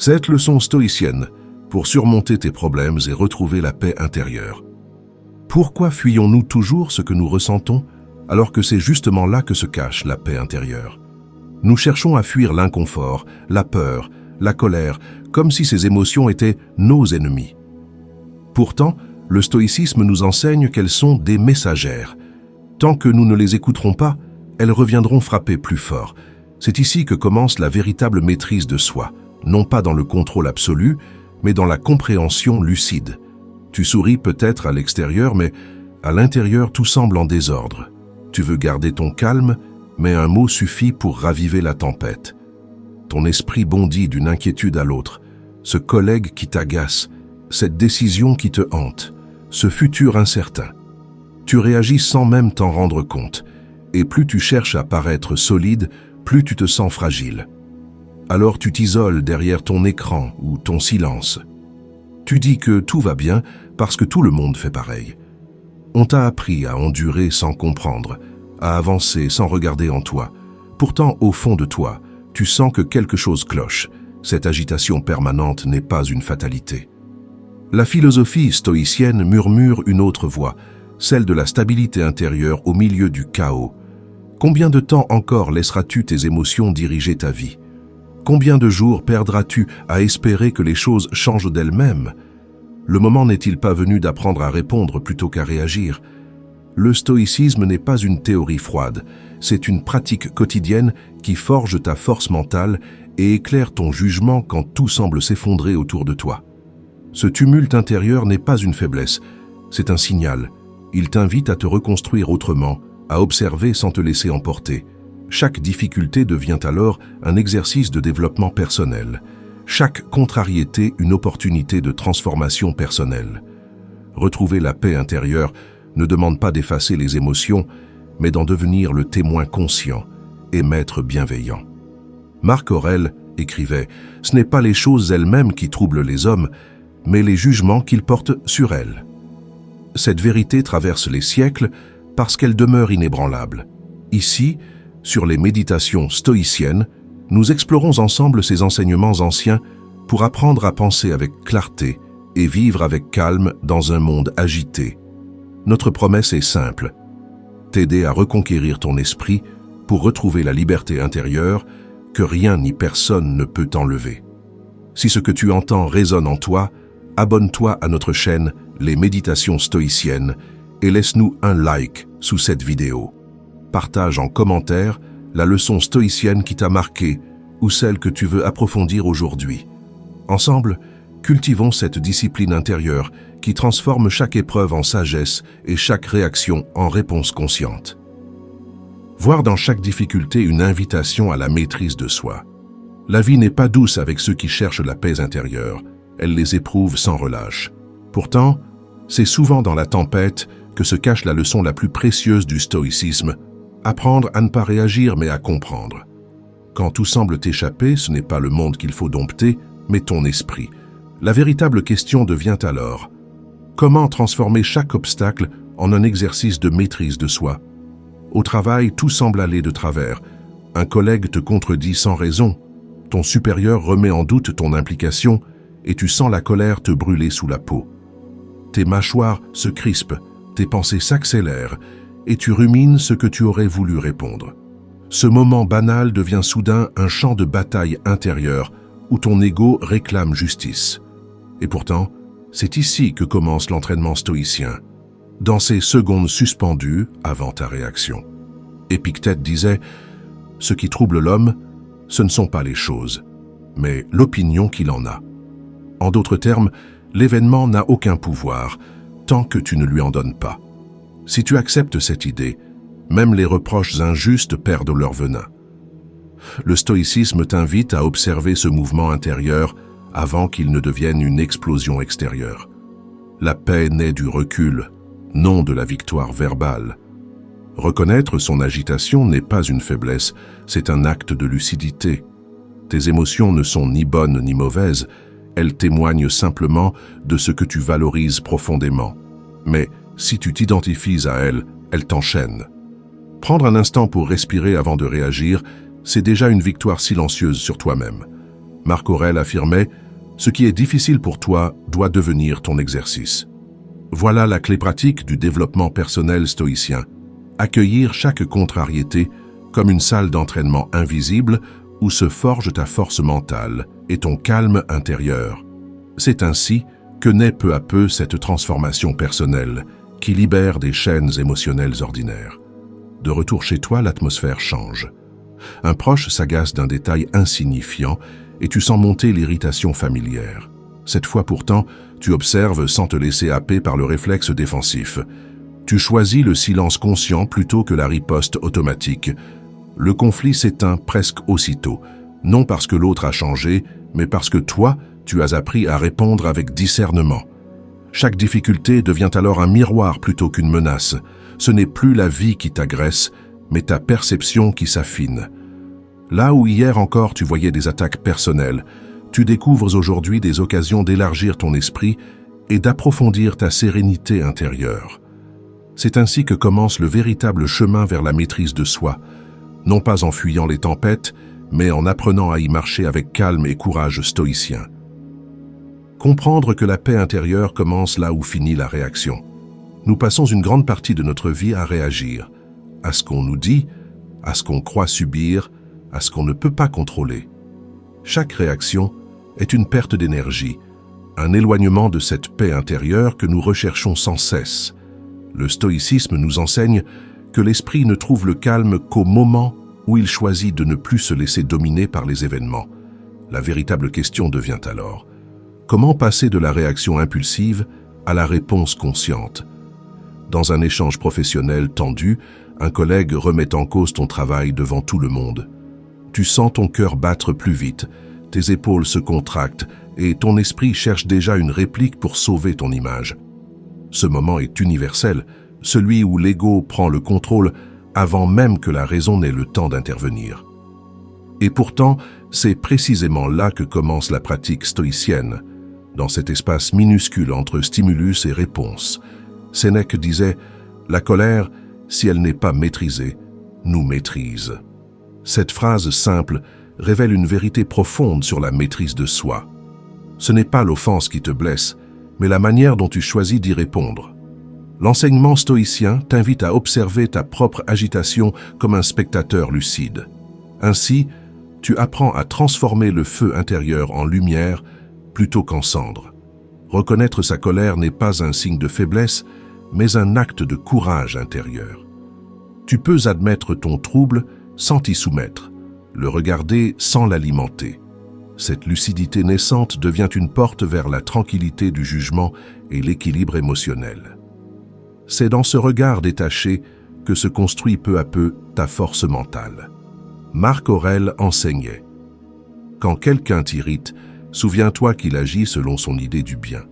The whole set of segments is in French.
Cette leçon stoïcienne pour surmonter tes problèmes et retrouver la paix intérieure. Pourquoi fuyons-nous toujours ce que nous ressentons alors que c'est justement là que se cache la paix intérieure? Nous cherchons à fuir l'inconfort, la peur, la colère, comme si ces émotions étaient nos ennemis. Pourtant, le stoïcisme nous enseigne qu'elles sont des messagères. Tant que nous ne les écouterons pas, elles reviendront frapper plus fort. C'est ici que commence la véritable maîtrise de soi, non pas dans le contrôle absolu, mais dans la compréhension lucide. Tu souris peut-être à l'extérieur, mais à l'intérieur tout semble en désordre. Tu veux garder ton calme, mais un mot suffit pour raviver la tempête. Ton esprit bondit d'une inquiétude à l'autre, ce collègue qui t'agace, cette décision qui te hante, ce futur incertain. Tu réagis sans même t'en rendre compte, et plus tu cherches à paraître solide, plus tu te sens fragile. Alors tu t'isoles derrière ton écran ou ton silence. Tu dis que tout va bien parce que tout le monde fait pareil. On t'a appris à endurer sans comprendre, à avancer sans regarder en toi. Pourtant, au fond de toi, tu sens que quelque chose cloche. Cette agitation permanente n'est pas une fatalité. La philosophie stoïcienne murmure une autre voix, celle de la stabilité intérieure au milieu du chaos. Combien de temps encore laisseras-tu tes émotions diriger ta vie? Combien de jours perdras-tu à espérer que les choses changent d'elles-mêmes? Le moment n'est-il pas venu d'apprendre à répondre plutôt qu'à réagir? Le stoïcisme n'est pas une théorie froide, c'est une pratique quotidienne qui forge ta force mentale et éclaire ton jugement quand tout semble s'effondrer autour de toi. Ce tumulte intérieur n'est pas une faiblesse, c'est un signal. Il t'invite à te reconstruire autrement, à observer sans te laisser emporter. Chaque difficulté devient alors un exercice de développement personnel. Chaque contrariété une opportunité de transformation personnelle. Retrouver la paix intérieure ne demande pas d'effacer les émotions, mais d'en devenir le témoin conscient et maître bienveillant. Marc Aurèle écrivait « Ce n'est pas les choses elles-mêmes qui troublent les hommes, mais les jugements qu'ils portent sur elles. » Cette vérité traverse les siècles parce qu'elle demeure inébranlable. Ici, sur les méditations stoïciennes, nous explorons ensemble ces enseignements anciens pour apprendre à penser avec clarté et vivre avec calme dans un monde agité. Notre promesse est simple, t'aider à reconquérir ton esprit pour retrouver la liberté intérieure que rien ni personne ne peut t'enlever. Si ce que tu entends résonne en toi, abonne-toi à notre chaîne Les Méditations Stoïciennes et laisse-nous un like sous cette vidéo. Partage en commentaire la leçon stoïcienne qui t'a marqué ou celle que tu veux approfondir aujourd'hui. Ensemble, cultivons cette discipline intérieure qui transforme chaque épreuve en sagesse et chaque réaction en réponse consciente. Voir dans chaque difficulté une invitation à la maîtrise de soi. La vie n'est pas douce avec ceux qui cherchent la paix intérieure, elle les éprouve sans relâche. Pourtant, c'est souvent dans la tempête que se cache la leçon la plus précieuse du stoïcisme, apprendre à ne pas réagir mais à comprendre. Quand tout semble t'échapper, ce n'est pas le monde qu'il faut dompter, mais ton esprit. La véritable question devient alors, comment transformer chaque obstacle en un exercice de maîtrise de soi? Au travail, tout semble aller de travers. Un collègue te contredit sans raison, ton supérieur remet en doute ton implication et tu sens la colère te brûler sous la peau. Tes mâchoires se crispent, tes pensées s'accélèrent et tu rumines ce que tu aurais voulu répondre. Ce moment banal devient soudain un champ de bataille intérieur où ton ego réclame justice. Et pourtant, c'est ici que commence l'entraînement stoïcien, dans ces secondes suspendues avant ta réaction. Épictète disait « Ce qui trouble l'homme, ce ne sont pas les choses, mais l'opinion qu'il en a. » En d'autres termes, l'événement n'a aucun pouvoir tant que tu ne lui en donnes pas. Si tu acceptes cette idée, même les reproches injustes perdent leur venin. Le stoïcisme t'invite à observer ce mouvement intérieur avant qu'il ne devienne une explosion extérieure. La paix naît du recul, non de la victoire verbale. Reconnaître son agitation n'est pas une faiblesse, c'est un acte de lucidité. Tes émotions ne sont ni bonnes ni mauvaises, elles témoignent simplement de ce que tu valorises profondément. Mais si tu t'identifies à elles, elles t'enchaînent. Prendre un instant pour respirer avant de réagir, c'est déjà une victoire silencieuse sur toi-même. Marc Aurèle affirmait « Ce qui est difficile pour toi doit devenir ton exercice ». Voilà la clé pratique du développement personnel stoïcien. Accueillir chaque contrariété comme une salle d'entraînement invisible où se forge ta force mentale et ton calme intérieur. C'est ainsi que naît peu à peu cette transformation personnelle qui libère des chaînes émotionnelles ordinaires. De retour chez toi, l'atmosphère change. Un proche s'agace d'un détail insignifiant et tu sens monter l'irritation familière. Cette fois pourtant, tu observes sans te laisser happer par le réflexe défensif. Tu choisis le silence conscient plutôt que la riposte automatique. Le conflit s'éteint presque aussitôt, non parce que l'autre a changé, mais parce que toi, tu as appris à répondre avec discernement. Chaque difficulté devient alors un miroir plutôt qu'une menace. Ce n'est plus la vie qui t'agresse, mais ta perception qui s'affine. Là où hier encore tu voyais des attaques personnelles, tu découvres aujourd'hui des occasions d'élargir ton esprit et d'approfondir ta sérénité intérieure. C'est ainsi que commence le véritable chemin vers la maîtrise de soi, non pas en fuyant les tempêtes, mais en apprenant à y marcher avec calme et courage stoïcien. Comprendre que la paix intérieure commence là où finit la réaction. Nous passons une grande partie de notre vie à réagir, à ce qu'on nous dit, à ce qu'on croit subir, à ce qu'on ne peut pas contrôler. Chaque réaction est une perte d'énergie, un éloignement de cette paix intérieure que nous recherchons sans cesse. Le stoïcisme nous enseigne que l'esprit ne trouve le calme qu'au moment où il choisit de ne plus se laisser dominer par les événements. La véritable question devient alors: comment passer de la réaction impulsive à la réponse consciente? Dans un échange professionnel tendu, un collègue remet en cause ton travail devant tout le monde. Tu sens ton cœur battre plus vite, tes épaules se contractent et ton esprit cherche déjà une réplique pour sauver ton image. Ce moment est universel, celui où l'ego prend le contrôle avant même que la raison n'ait le temps d'intervenir. Et pourtant, c'est précisément là que commence la pratique stoïcienne, dans cet espace minuscule entre stimulus et réponse. Sénèque disait « La colère, si elle n'est pas maîtrisée, nous maîtrise ». Cette phrase simple révèle une vérité profonde sur la maîtrise de soi. Ce n'est pas l'offense qui te blesse, mais la manière dont tu choisis d'y répondre. L'enseignement stoïcien t'invite à observer ta propre agitation comme un spectateur lucide. Ainsi, tu apprends à transformer le feu intérieur en lumière plutôt qu'en cendre. Reconnaître sa colère n'est pas un signe de faiblesse, mais un acte de courage intérieur. Tu peux admettre ton trouble sans t'y soumettre, le regarder sans l'alimenter. Cette lucidité naissante devient une porte vers la tranquillité du jugement et l'équilibre émotionnel. C'est dans ce regard détaché que se construit peu à peu ta force mentale. Marc Aurèle enseignait « Quand quelqu'un t'irrite, souviens-toi qu'il agit selon son idée du bien. »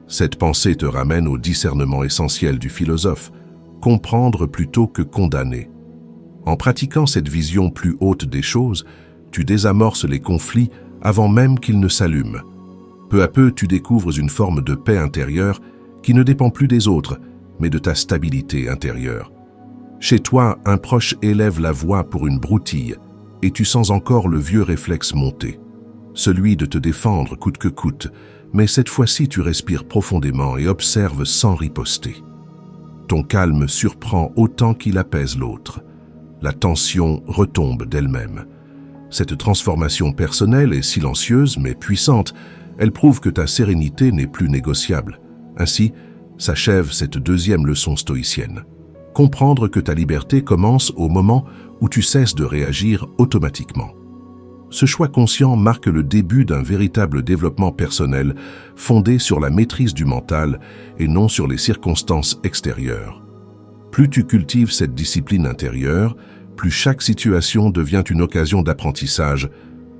Cette pensée te ramène au discernement essentiel du philosophe, comprendre plutôt que condamner. En pratiquant cette vision plus haute des choses, tu désamorces les conflits avant même qu'ils ne s'allument. Peu à peu, tu découvres une forme de paix intérieure qui ne dépend plus des autres, mais de ta stabilité intérieure. Chez toi, un proche élève la voix pour une broutille, et tu sens encore le vieux réflexe monter. Celui de te défendre coûte que coûte, mais cette fois-ci tu respires profondément et observes sans riposter. Ton calme surprend autant qu'il apaise l'autre. La tension retombe d'elle-même. Cette transformation personnelle est silencieuse mais puissante. Elle prouve que ta sérénité n'est plus négociable. Ainsi, s'achève cette deuxième leçon stoïcienne. Comprendre que ta liberté commence au moment où tu cesses de réagir automatiquement. Ce choix conscient marque le début d'un véritable développement personnel fondé sur la maîtrise du mental et non sur les circonstances extérieures. Plus tu cultives cette discipline intérieure, plus chaque situation devient une occasion d'apprentissage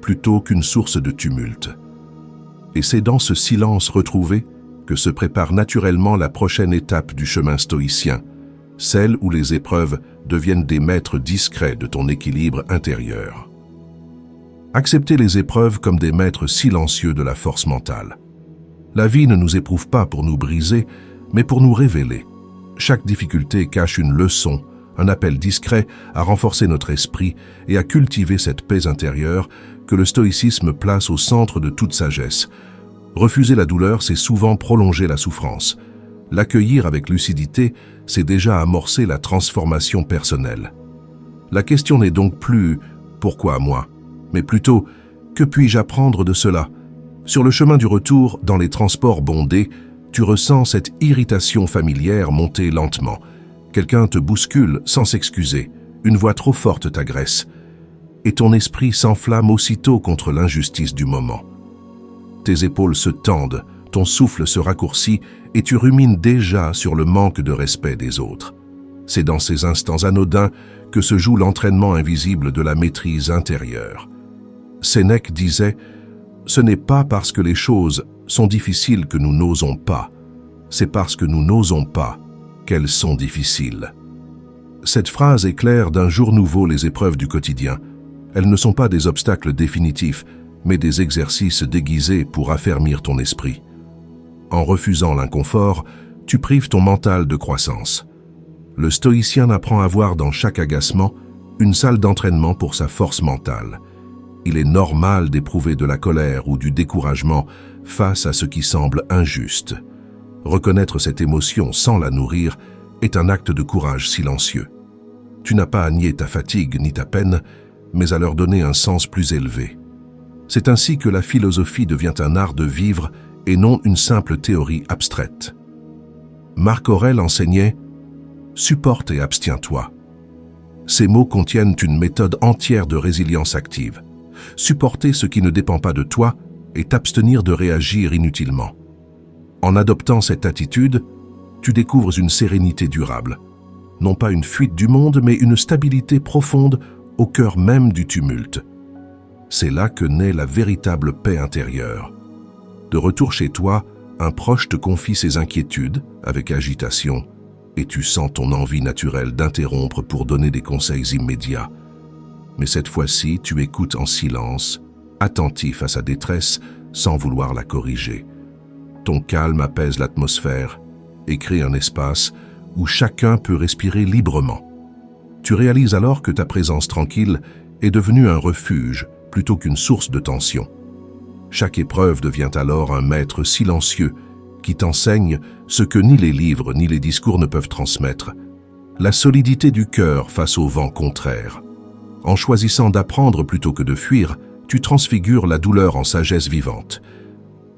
plutôt qu'une source de tumulte. Et c'est dans ce silence retrouvé que se prépare naturellement la prochaine étape du chemin stoïcien, celle où les épreuves deviennent des maîtres discrets de ton équilibre intérieur. Accepter les épreuves comme des maîtres silencieux de la force mentale. La vie ne nous éprouve pas pour nous briser, mais pour nous révéler. Chaque difficulté cache une leçon, un appel discret à renforcer notre esprit et à cultiver cette paix intérieure que le stoïcisme place au centre de toute sagesse. Refuser la douleur, c'est souvent prolonger la souffrance. L'accueillir avec lucidité, c'est déjà amorcer la transformation personnelle. La question n'est donc plus « pourquoi moi ?», mais plutôt « que puis-je apprendre de cela ?» Sur le chemin du retour, dans les transports bondés, tu ressens cette irritation familière monter lentement. Quelqu'un te bouscule sans s'excuser, une voix trop forte t'agresse, et ton esprit s'enflamme aussitôt contre l'injustice du moment. Tes épaules se tendent, ton souffle se raccourcit et tu rumines déjà sur le manque de respect des autres. C'est dans ces instants anodins que se joue l'entraînement invisible de la maîtrise intérieure. Sénèque disait « Ce n'est pas parce que les choses sont difficiles que nous n'osons pas, c'est parce que nous n'osons pas qu'elles sont difficiles. » Cette phrase éclaire d'un jour nouveau les épreuves du quotidien. Elles ne sont pas des obstacles définitifs, mais des exercices déguisés pour affermir ton esprit. En refusant l'inconfort, tu prives ton mental de croissance. Le stoïcien apprend à voir dans chaque agacement une salle d'entraînement pour sa force mentale. Il est normal d'éprouver de la colère ou du découragement face à ce qui semble injuste. Reconnaître cette émotion sans la nourrir est un acte de courage silencieux. Tu n'as pas à nier ta fatigue ni ta peine, mais à leur donner un sens plus élevé. C'est ainsi que la philosophie devient un art de vivre et non une simple théorie abstraite. Marc Aurèle enseignait « Supporte et abstiens-toi ». Ces mots contiennent une méthode entière de résilience active. Supporter ce qui ne dépend pas de toi et t'abstenir de réagir inutilement. En adoptant cette attitude, tu découvres une sérénité durable. Non pas une fuite du monde, mais une stabilité profonde au cœur même du tumulte. C'est là que naît la véritable paix intérieure. De retour chez toi, un proche te confie ses inquiétudes avec agitation et tu sens ton envie naturelle d'interrompre pour donner des conseils immédiats. Mais cette fois-ci, tu écoutes en silence, attentif à sa détresse sans vouloir la corriger. Ton calme apaise l'atmosphère et crée un espace où chacun peut respirer librement. Tu réalises alors que ta présence tranquille est devenue un refuge plutôt qu'une source de tension. Chaque épreuve devient alors un maître silencieux qui t'enseigne ce que ni les livres ni les discours ne peuvent transmettre, la solidité du cœur face au vent contraire. En choisissant d'apprendre plutôt que de fuir, tu transfigures la douleur en sagesse vivante.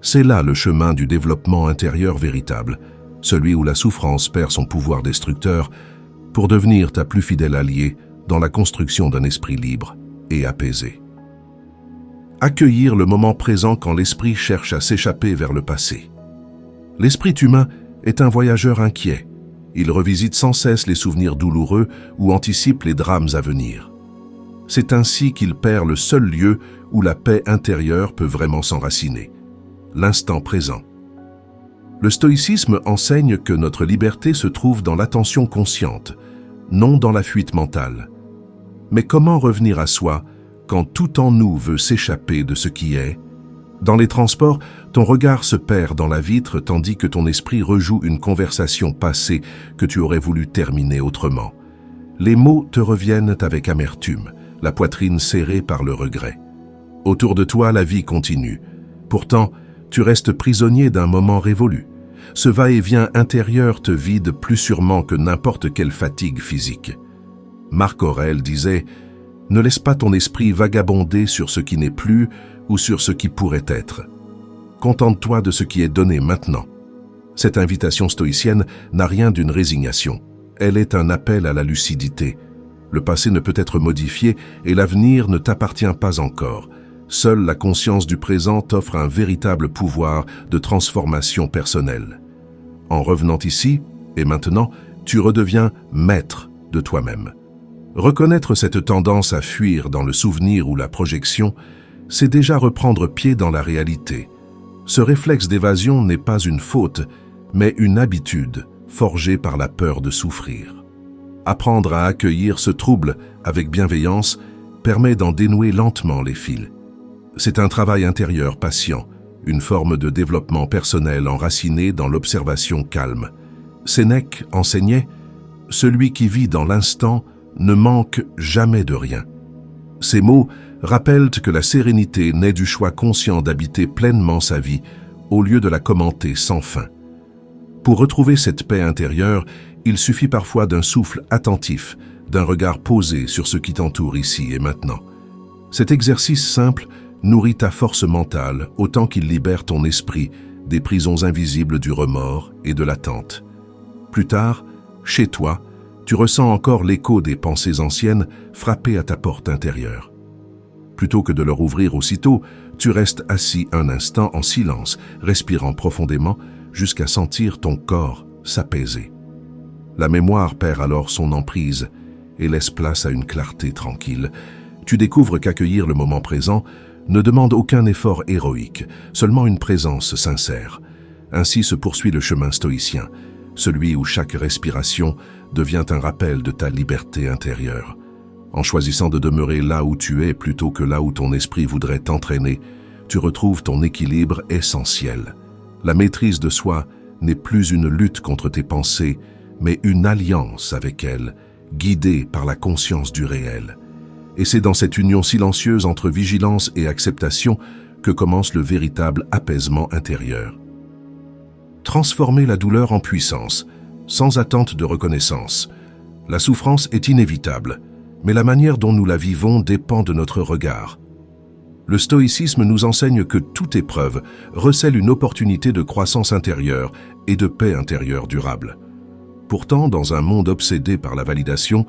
C'est là le chemin du développement intérieur véritable, celui où la souffrance perd son pouvoir destructeur pour devenir ta plus fidèle alliée dans la construction d'un esprit libre et apaisé. Accueillir le moment présent quand l'esprit cherche à s'échapper vers le passé. L'esprit humain est un voyageur inquiet. Il revisite sans cesse les souvenirs douloureux ou anticipe les drames à venir. C'est ainsi qu'il perd le seul lieu où la paix intérieure peut vraiment s'enraciner, l'instant présent. Le stoïcisme enseigne que notre liberté se trouve dans l'attention consciente, non dans la fuite mentale. Mais comment revenir à soi quand tout en nous veut s'échapper de ce qui est? Dans les transports, ton regard se perd dans la vitre tandis que ton esprit rejoue une conversation passée que tu aurais voulu terminer autrement. Les mots te reviennent avec amertume, la poitrine serrée par le regret. Autour de toi, la vie continue. Pourtant, tu restes prisonnier d'un moment révolu. Ce va-et-vient intérieur te vide plus sûrement que n'importe quelle fatigue physique. Marc Aurèle disait « Ne laisse pas ton esprit vagabonder sur ce qui n'est plus ou sur ce qui pourrait être. Contente-toi de ce qui est donné maintenant. » Cette invitation stoïcienne n'a rien d'une résignation. Elle est un appel à la lucidité. Le passé ne peut être modifié et l'avenir ne t'appartient pas encore. Seule la conscience du présent t'offre un véritable pouvoir de transformation personnelle. En revenant ici et maintenant, tu redeviens maître de toi-même. Reconnaître cette tendance à fuir dans le souvenir ou la projection, c'est déjà reprendre pied dans la réalité. Ce réflexe d'évasion n'est pas une faute, mais une habitude forgée par la peur de souffrir. Apprendre à accueillir ce trouble avec bienveillance permet d'en dénouer lentement les fils. C'est un travail intérieur patient, une forme de développement personnel enraciné dans l'observation calme. Sénèque enseignait « Celui qui vit dans l'instant ne manque jamais de rien. Ces mots rappellent que la sérénité naît du choix conscient d'habiter pleinement sa vie au lieu de la commenter sans fin. Pour retrouver cette paix intérieure, il suffit parfois d'un souffle attentif, d'un regard posé sur ce qui t'entoure ici et maintenant. Cet exercice simple nourrit ta force mentale autant qu'il libère ton esprit des prisons invisibles du remords et de l'attente. Plus tard, chez toi, tu ressens encore l'écho des pensées anciennes frapper à ta porte intérieure. Plutôt que de leur ouvrir aussitôt, tu restes assis un instant en silence, respirant profondément jusqu'à sentir ton corps s'apaiser. La mémoire perd alors son emprise et laisse place à une clarté tranquille. Tu découvres qu'accueillir le moment présent ne demande aucun effort héroïque, seulement une présence sincère. Ainsi se poursuit le chemin stoïcien, celui où chaque respiration devient un rappel de ta liberté intérieure. En choisissant de demeurer là où tu es plutôt que là où ton esprit voudrait t'entraîner, tu retrouves ton équilibre essentiel. La maîtrise de soi n'est plus une lutte contre tes pensées, mais une alliance avec elles, guidée par la conscience du réel. Et c'est dans cette union silencieuse entre vigilance et acceptation que commence le véritable apaisement intérieur. Transformer la douleur en puissance, sans attente de reconnaissance. La souffrance est inévitable, mais la manière dont nous la vivons dépend de notre regard. Le stoïcisme nous enseigne que toute épreuve recèle une opportunité de croissance intérieure et de paix intérieure durable. Pourtant, dans un monde obsédé par la validation,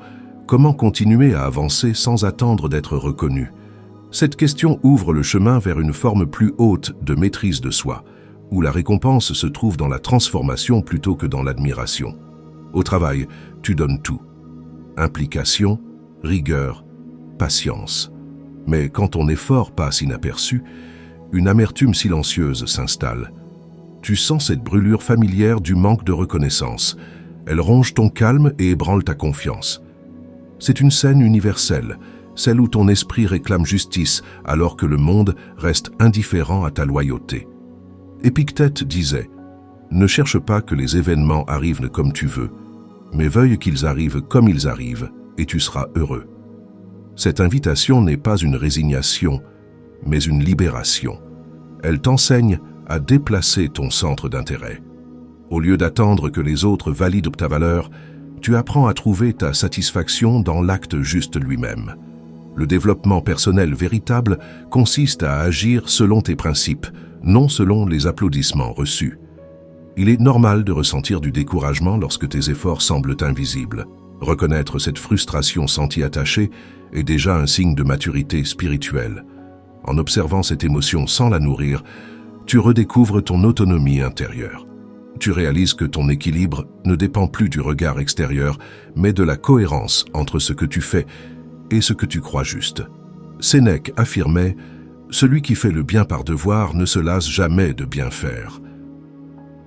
comment continuer à avancer sans attendre d'être reconnu? Cette question ouvre le chemin vers une forme plus haute de maîtrise de soi, où la récompense se trouve dans la transformation plutôt que dans l'admiration. Au travail, tu donnes tout. Implication, rigueur, patience. Mais quand ton effort passe inaperçu, une amertume silencieuse s'installe. Tu sens cette brûlure familière du manque de reconnaissance. Elle ronge ton calme et ébranle ta confiance. C'est une scène universelle, celle où ton esprit réclame justice alors que le monde reste indifférent à ta loyauté. Épictète disait « Ne cherche pas que les événements arrivent comme tu veux, mais veuille qu'ils arrivent comme ils arrivent, et tu seras heureux. » Cette invitation n'est pas une résignation, mais une libération. Elle t'enseigne à déplacer ton centre d'intérêt. Au lieu d'attendre que les autres valident ta valeur, tu apprends à trouver ta satisfaction dans l'acte juste lui-même. Le développement personnel véritable consiste à agir selon tes principes, non selon les applaudissements reçus. Il est normal de ressentir du découragement lorsque tes efforts semblent invisibles. Reconnaître cette frustration sentie attachée est déjà un signe de maturité spirituelle. En observant cette émotion sans la nourrir, tu redécouvres ton autonomie intérieure. Tu réalises que ton équilibre ne dépend plus du regard extérieur, mais de la cohérence entre ce que tu fais et ce que tu crois juste. Sénèque affirmait « Celui qui fait le bien par devoir ne se lasse jamais de bien faire ».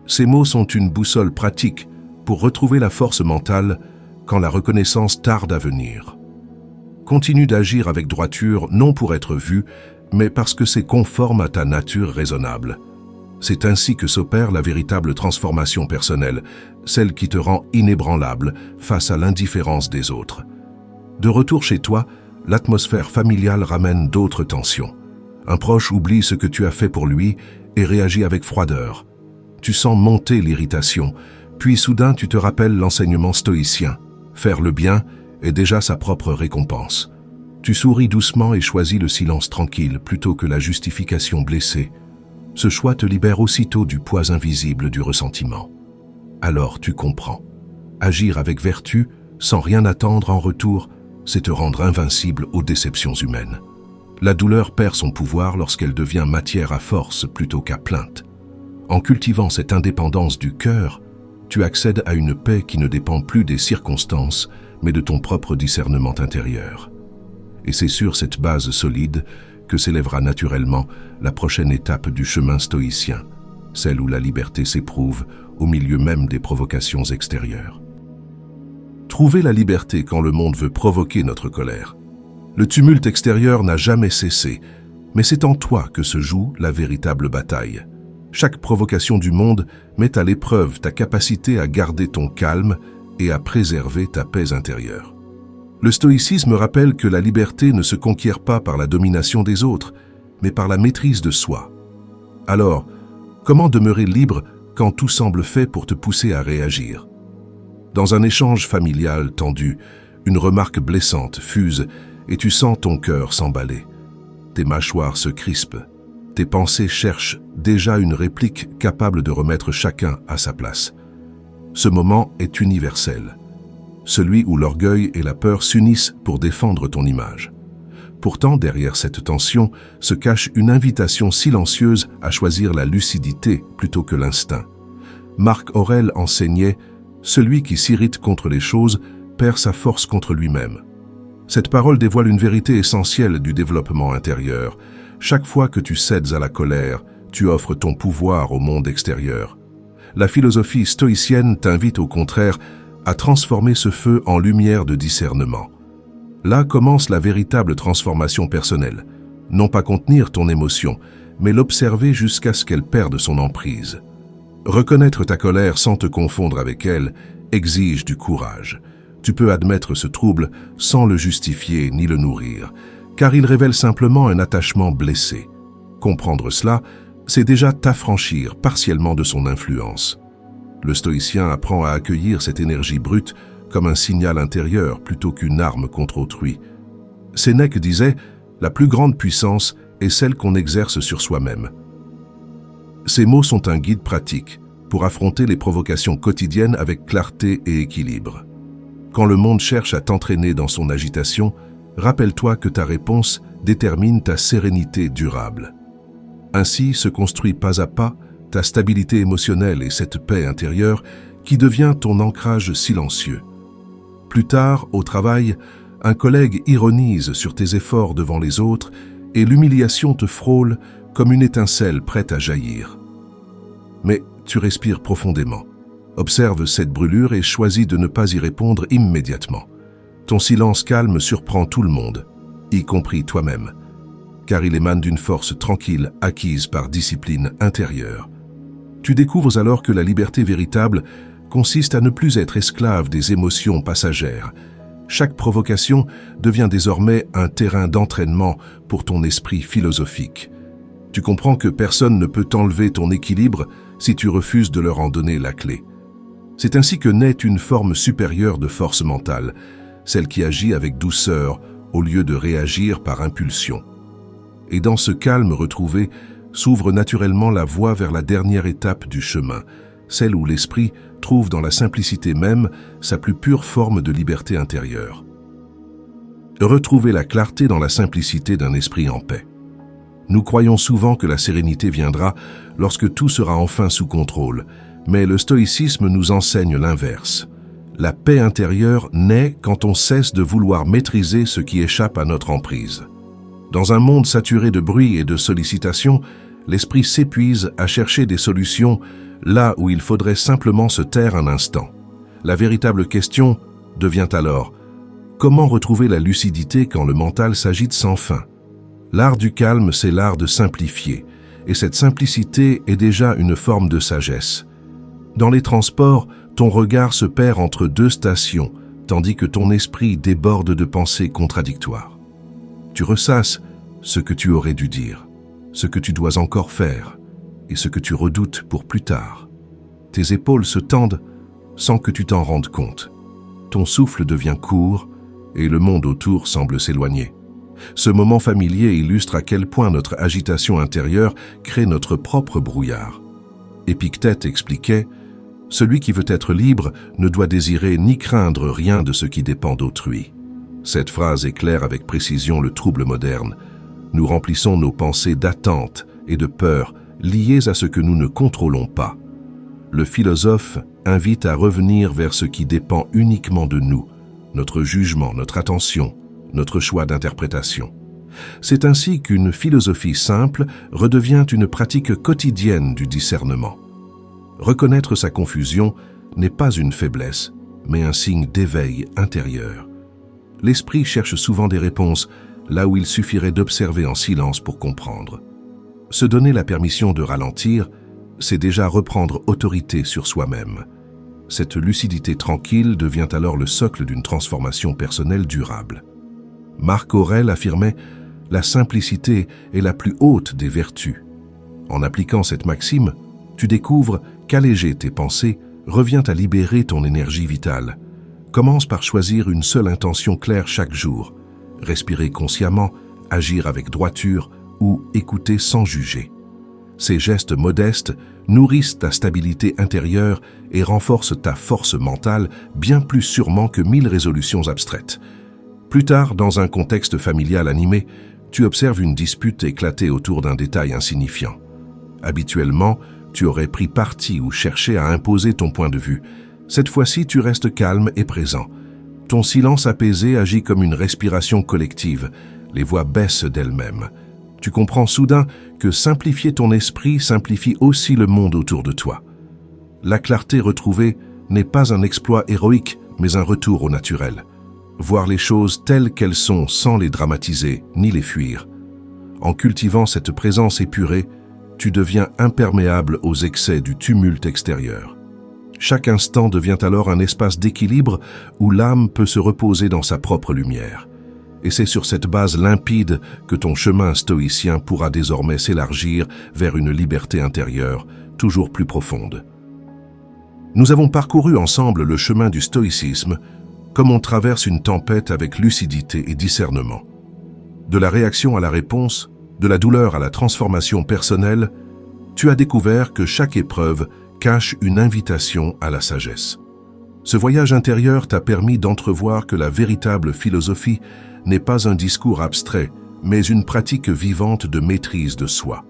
Ces mots sont une boussole pratique pour retrouver la force mentale quand la reconnaissance tarde à venir. Continue d'agir avec droiture non pour être vu, mais parce que c'est conforme à ta nature raisonnable. C'est ainsi que s'opère la véritable transformation personnelle, celle qui te rend inébranlable face à l'indifférence des autres. De retour chez toi, l'atmosphère familiale ramène d'autres tensions. Un proche oublie ce que tu as fait pour lui et réagit avec froideur. Tu sens monter l'irritation, puis soudain tu te rappelles l'enseignement stoïcien. Faire le bien est déjà sa propre récompense. Tu souris doucement et choisis le silence tranquille plutôt que la justification blessée. Ce choix te libère aussitôt du poids invisible du ressentiment. Alors tu comprends. Agir avec vertu, sans rien attendre en retour, c'est te rendre invincible aux déceptions humaines. La douleur perd son pouvoir lorsqu'elle devient matière à force plutôt qu'à plainte. En cultivant cette indépendance du cœur, tu accèdes à une paix qui ne dépend plus des circonstances, mais de ton propre discernement intérieur. Et c'est sur cette base solide que s'élèvera naturellement la prochaine étape du chemin stoïcien, celle où la liberté s'éprouve au milieu même des provocations extérieures. Trouver la liberté quand le monde veut provoquer notre colère. Le tumulte extérieur n'a jamais cessé, mais c'est en toi que se joue la véritable bataille. Chaque provocation du monde met à l'épreuve ta capacité à garder ton calme et à préserver ta paix intérieure. Le stoïcisme rappelle que la liberté ne se conquiert pas par la domination des autres, mais par la maîtrise de soi. Alors, comment demeurer libre quand tout semble fait pour te pousser à réagir? Dans un échange familial tendu, une remarque blessante fuse et tu sens ton cœur s'emballer. Tes mâchoires se crispent. Tes pensées cherchent déjà une réplique capable de remettre chacun à sa place. Ce moment est universel, celui où l'orgueil et la peur s'unissent pour défendre ton image. Pourtant, derrière cette tension se cache une invitation silencieuse à choisir la lucidité plutôt que l'instinct. Marc Aurèle enseignait « Celui qui s'irrite contre les choses perd sa force contre lui-même ». Cette parole dévoile une vérité essentielle du développement intérieur. Chaque fois que tu cèdes à la colère, tu offres ton pouvoir au monde extérieur. La philosophie stoïcienne t'invite au contraire à transformer ce feu en lumière de discernement. Là commence la véritable transformation personnelle. Non pas contenir ton émotion, mais l'observer jusqu'à ce qu'elle perde son emprise. Reconnaître ta colère sans te confondre avec elle exige du courage. Tu peux admettre ce trouble sans le justifier ni le nourrir, car il révèle simplement un attachement blessé. Comprendre cela, c'est déjà t'affranchir partiellement de son influence. Le stoïcien apprend à accueillir cette énergie brute comme un signal intérieur plutôt qu'une arme contre autrui. Sénèque disait « La plus grande puissance est celle qu'on exerce sur soi-même ». Ces mots sont un guide pratique pour affronter les provocations quotidiennes avec clarté et équilibre. Quand le monde cherche à t'entraîner dans son agitation, rappelle-toi que ta réponse détermine ta sérénité durable. Ainsi se construit pas à pas ta stabilité émotionnelle et cette paix intérieure qui devient ton ancrage silencieux. Plus tard, au travail, un collègue ironise sur tes efforts devant les autres et l'humiliation te frôle comme une étincelle prête à jaillir. Mais tu respires profondément. Observe cette brûlure et choisis de ne pas y répondre immédiatement. Ton silence calme surprend tout le monde, y compris toi-même, car il émane d'une force tranquille acquise par discipline intérieure. Tu découvres alors que la liberté véritable consiste à ne plus être esclave des émotions passagères. Chaque provocation devient désormais un terrain d'entraînement pour ton esprit philosophique. Tu comprends que personne ne peut t'enlever ton équilibre si tu refuses de leur en donner la clé. C'est ainsi que naît une forme supérieure de force mentale, celle qui agit avec douceur au lieu de réagir par impulsion. Et dans ce calme retrouvé s'ouvre naturellement la voie vers la dernière étape du chemin, celle où l'esprit trouve dans la simplicité même sa plus pure forme de liberté intérieure. Retrouver la clarté dans la simplicité d'un esprit en paix. Nous croyons souvent que la sérénité viendra lorsque tout sera enfin sous contrôle, mais le stoïcisme nous enseigne l'inverse. La paix intérieure naît quand on cesse de vouloir maîtriser ce qui échappe à notre emprise. Dans un monde saturé de bruit et de sollicitations, l'esprit s'épuise à chercher des solutions là où il faudrait simplement se taire un instant. La véritable question devient alors « Comment retrouver la lucidité quand le mental s'agite sans fin ?» L'art du calme, c'est l'art de simplifier, et cette simplicité est déjà une forme de sagesse. Dans les transports, ton regard se perd entre deux stations, tandis que ton esprit déborde de pensées contradictoires. Tu ressasses ce que tu aurais dû dire, ce que tu dois encore faire, et ce que tu redoutes pour plus tard. Tes épaules se tendent sans que tu t'en rendes compte. Ton souffle devient court, et le monde autour semble s'éloigner. Ce moment familier illustre à quel point notre agitation intérieure crée notre propre brouillard. Épictète expliquait « Celui qui veut être libre ne doit désirer ni craindre rien de ce qui dépend d'autrui ». Cette phrase éclaire avec précision le trouble moderne. Nous remplissons nos pensées d'attentes et de peurs liées à ce que nous ne contrôlons pas. Le philosophe invite à revenir vers ce qui dépend uniquement de nous, notre jugement, notre attention, notre choix d'interprétation. C'est ainsi qu'une philosophie simple redevient une pratique quotidienne du discernement. Reconnaître sa confusion n'est pas une faiblesse, mais un signe d'éveil intérieur. L'esprit cherche souvent des réponses là où il suffirait d'observer en silence pour comprendre. Se donner la permission de ralentir, c'est déjà reprendre autorité sur soi-même. Cette lucidité tranquille devient alors le socle d'une transformation personnelle durable. Marc Aurèle affirmait « La simplicité est la plus haute des vertus ». En appliquant cette maxime, tu découvres qu'alléger tes pensées revient à libérer ton énergie vitale. Commence par choisir une seule intention claire chaque jour, respirer consciemment, agir avec droiture ou écouter sans juger. Ces gestes modestes nourrissent ta stabilité intérieure et renforcent ta force mentale bien plus sûrement que 1000 résolutions abstraites. Plus tard, dans un contexte familial animé, tu observes une dispute éclater autour d'un détail insignifiant. Habituellement, tu aurais pris parti ou cherché à imposer ton point de vue. Cette fois-ci, tu restes calme et présent. Ton silence apaisé agit comme une respiration collective. Les voix baissent d'elles-mêmes. Tu comprends soudain que simplifier ton esprit simplifie aussi le monde autour de toi. La clarté retrouvée n'est pas un exploit héroïque, mais un retour au naturel. Voir les choses telles qu'elles sont sans les dramatiser ni les fuir. En cultivant cette présence épurée, tu deviens imperméable aux excès du tumulte extérieur. Chaque instant devient alors un espace d'équilibre où l'âme peut se reposer dans sa propre lumière. Et c'est sur cette base limpide que ton chemin stoïcien pourra désormais s'élargir vers une liberté intérieure toujours plus profonde. Nous avons parcouru ensemble le chemin du stoïcisme comme on traverse une tempête avec lucidité et discernement. De la réaction à la réponse, de la douleur à la transformation personnelle, tu as découvert que chaque épreuve cache une invitation à la sagesse. Ce voyage intérieur t'a permis d'entrevoir que la véritable philosophie n'est pas un discours abstrait, mais une pratique vivante de maîtrise de soi.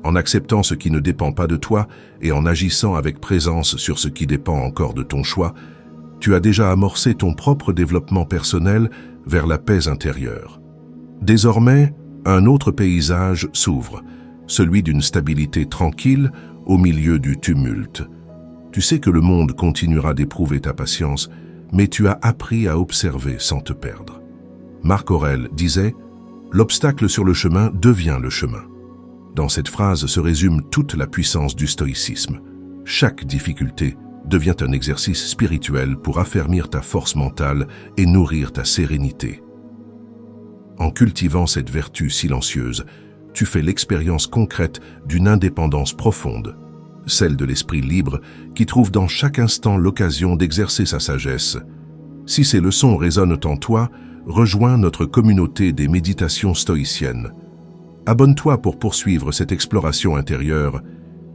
En acceptant ce qui ne dépend pas de toi et en agissant avec présence sur ce qui dépend encore de ton choix, tu as déjà amorcé ton propre développement personnel vers la paix intérieure. Désormais, un autre paysage s'ouvre, celui d'une stabilité tranquille au milieu du tumulte. Tu sais que le monde continuera d'éprouver ta patience, mais tu as appris à observer sans te perdre. Marc Aurèle disait « L'obstacle sur le chemin devient le chemin ». Dans cette phrase se résume toute la puissance du stoïcisme. Chaque difficulté devient un exercice spirituel pour affermir ta force mentale et nourrir ta sérénité. En cultivant cette vertu silencieuse, tu fais l'expérience concrète d'une indépendance profonde, celle de l'esprit libre qui trouve dans chaque instant l'occasion d'exercer sa sagesse. Si ces leçons résonnent en toi, rejoins notre communauté des méditations stoïciennes. Abonne-toi pour poursuivre cette exploration intérieure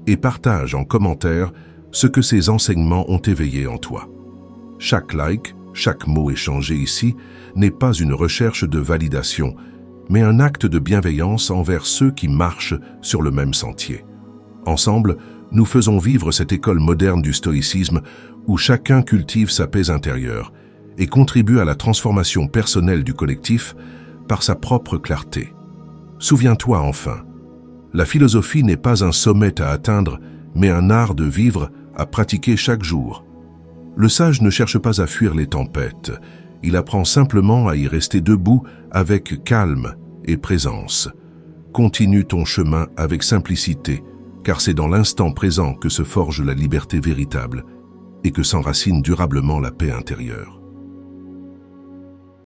et partage en commentaire ce que ces enseignements ont éveillé en toi. Chaque like, chaque mot échangé ici n'est pas une recherche de validation, mais un acte de bienveillance envers ceux qui marchent sur le même sentier. Ensemble, nous faisons vivre cette école moderne du stoïcisme où chacun cultive sa paix intérieure et contribue à la transformation personnelle du collectif par sa propre clarté. Souviens-toi enfin, la philosophie n'est pas un sommet à atteindre, mais un art de vivre à pratiquer chaque jour. Le sage ne cherche pas à fuir les tempêtes, il apprend simplement à y rester debout avec calme et présence. Continue ton chemin avec simplicité, car c'est dans l'instant présent que se forge la liberté véritable et que s'enracine durablement la paix intérieure.